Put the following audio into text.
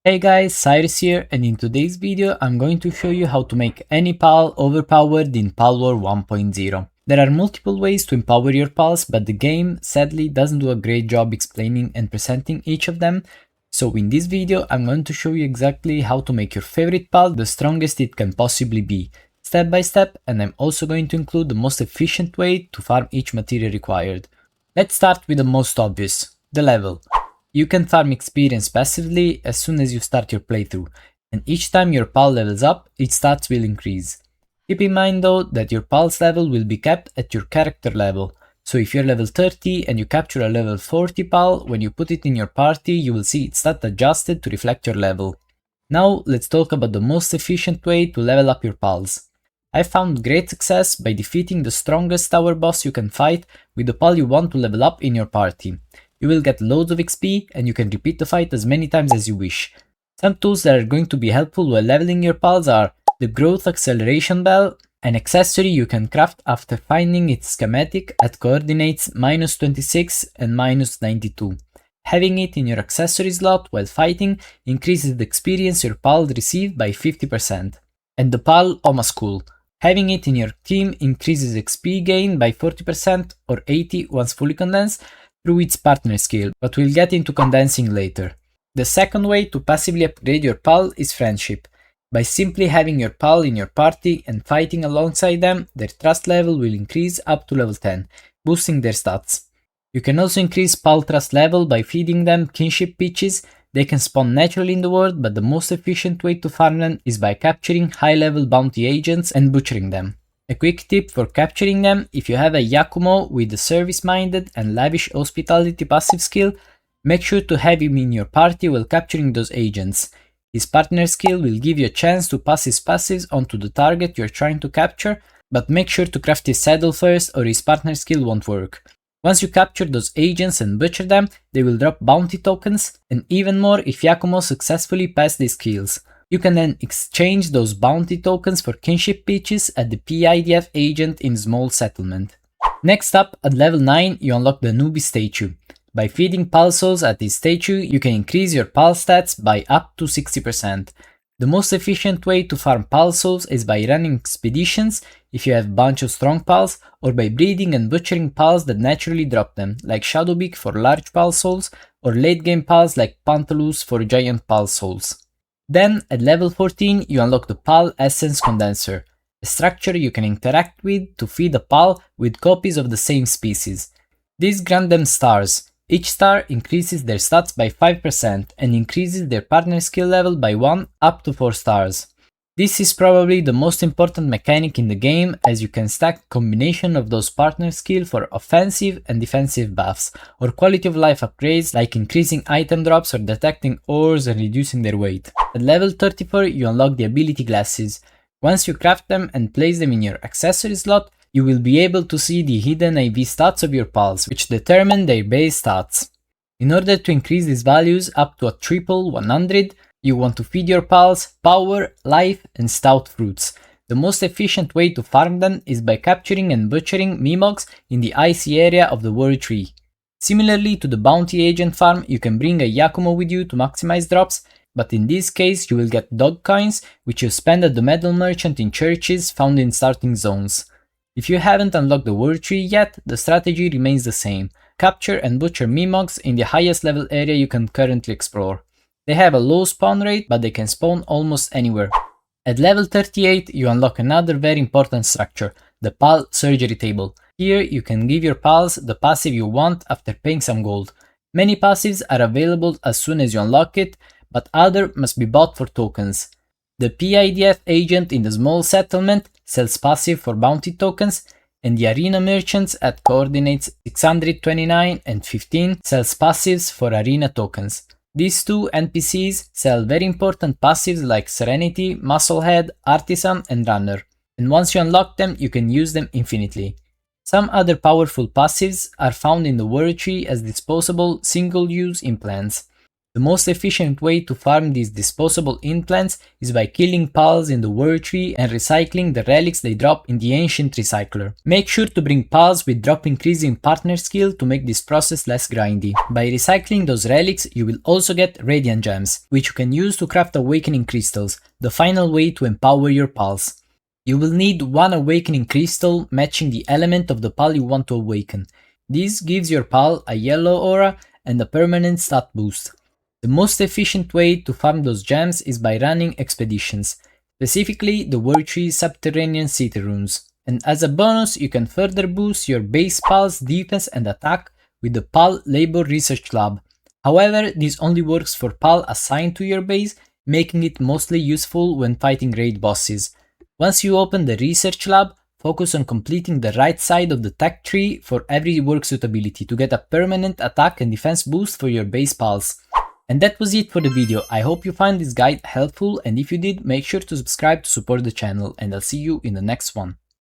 Hey guys, Cyrus here, and in today's video I'm going to show you how to make any pal overpowered in Palworld 1.0. There are multiple ways to empower your pals, but the game sadly doesn't do a great job explaining and presenting each of them. So in this video I'm going to show you exactly how to make your favorite pal the strongest it can possibly be, step by step, and I'm also going to include the most efficient way to farm each material required. Let's start with the most obvious, the level. You can farm experience passively as soon as you start your playthrough, and each time your pal levels up, its stats will increase. Keep in mind though that your pal's level will be kept at your character level, so if you're level 30 and you capture a level 40 pal, when you put it in your party you will see its stat adjusted to reflect your level. Now let's talk about the most efficient way to level up your pals. I found great success by defeating the strongest tower boss you can fight with the pal you want to level up in your party. You will get loads of XP and you can repeat the fight as many times as you wish. Some tools that are going to be helpful while leveling your pals are the Growth Acceleration Bell, an accessory you can craft after finding its schematic at coordinates -26 and -92. Having it in your accessory slot while fighting increases the experience your pal receives by 50%. And the Pal Omaschool. Having it in your team increases XP gain by 40% or 80 once fully condensed through its partner skill, but we'll get into condensing later. The second way to passively upgrade your pal is friendship. By simply having your pal in your party and fighting alongside them, their trust level will increase up to level 10, boosting their stats. You can also increase pal trust level by feeding them kinship peaches. They can spawn naturally in the world, but the most efficient way to farm them is by capturing high-level bounty agents and butchering them. A quick tip for capturing them: if you have a Yakumo with a service-minded and lavish hospitality passive skill, make sure to have him in your party while capturing those agents. His partner skill will give you a chance to pass his passives onto the target you're trying to capture, but make sure to craft his saddle first or his partner skill won't work. Once you capture those agents and butcher them, they will drop bounty tokens, and even more if Yakumo successfully pass these skills. You can then exchange those bounty tokens for kinship peaches at the PIDF agent in small settlement. Next up, at level 9 you unlock the newbie statue. By feeding pal souls at this statue, you can increase your pal stats by up to 60%. The most efficient way to farm pal souls is by running expeditions if you have a bunch of strong pals, or by breeding and butchering pals that naturally drop them, like Shadowbeak for large pal souls, or late game pals like Pantalus for giant pal souls. Then, at level 14, you unlock the Pal Essence Condenser, a structure you can interact with to feed a pal with copies of the same species. These grant them stars. Each star increases their stats by 5% and increases their partner skill level by 1 up to 4 stars. This is probably the most important mechanic in the game, as you can stack a combination of those partner skill for offensive and defensive buffs, or quality of life upgrades like increasing item drops or detecting ores and reducing their weight. At level 34 you unlock the ability glasses. Once you craft them and place them in your accessory slot, you will be able to see the hidden IV stats of your pals, which determine their base stats. In order to increase these values up to a triple 100, you want to feed your pals power, life, and stout fruits. The most efficient way to farm them is by capturing and butchering Mimogs in the icy area of the World Tree. Similarly to the bounty agent farm, you can bring a Yakumo with you to maximize drops, but in this case you will get dog coins, which you spend at the metal merchant in churches found in starting zones. If you haven't unlocked the World Tree yet, the strategy remains the same. Capture and butcher Mimogs in the highest level area you can currently explore. They have a low spawn rate, but they can spawn almost anywhere. At level 38 you unlock another very important structure, the Pal Surgery Table. Here you can give your pals the passive you want after paying some gold. Many passives are available as soon as you unlock it, but others must be bought for tokens. The PIDF agent in the small settlement sells passive for bounty tokens, and the arena merchants at coordinates 629 and 15 sells passives for arena tokens. These two NPCs sell very important passives like Serenity, Musclehead, Artisan, and Runner, and once you unlock them you can use them infinitely. Some other powerful passives are found in the World Tree as disposable single-use implants. The most efficient way to farm these disposable implants is by killing pals in the world tree and recycling the relics they drop in the ancient recycler. Make sure to bring pals with drop increasing partner skill to make this process less grindy. By recycling those relics, you will also get radiant gems, which you can use to craft awakening crystals, the final way to empower your pals. You will need one awakening crystal matching the element of the pal you want to awaken. This gives your pal a yellow aura and a permanent stat boost. The most efficient way to farm those gems is by running expeditions, specifically the World Tree Subterranean City runes. And as a bonus, you can further boost your base pal's defense and attack with the Pal Labor Research Lab. However, this only works for pal assigned to your base, making it mostly useful when fighting raid bosses. Once you open the Research Lab, focus on completing the right side of the tech tree for every work suitability to get a permanent attack and defense boost for your base pals. And that was it for the video. I hope you found this guide helpful, and if you did, make sure to subscribe to support the channel, and I'll see you in the next one.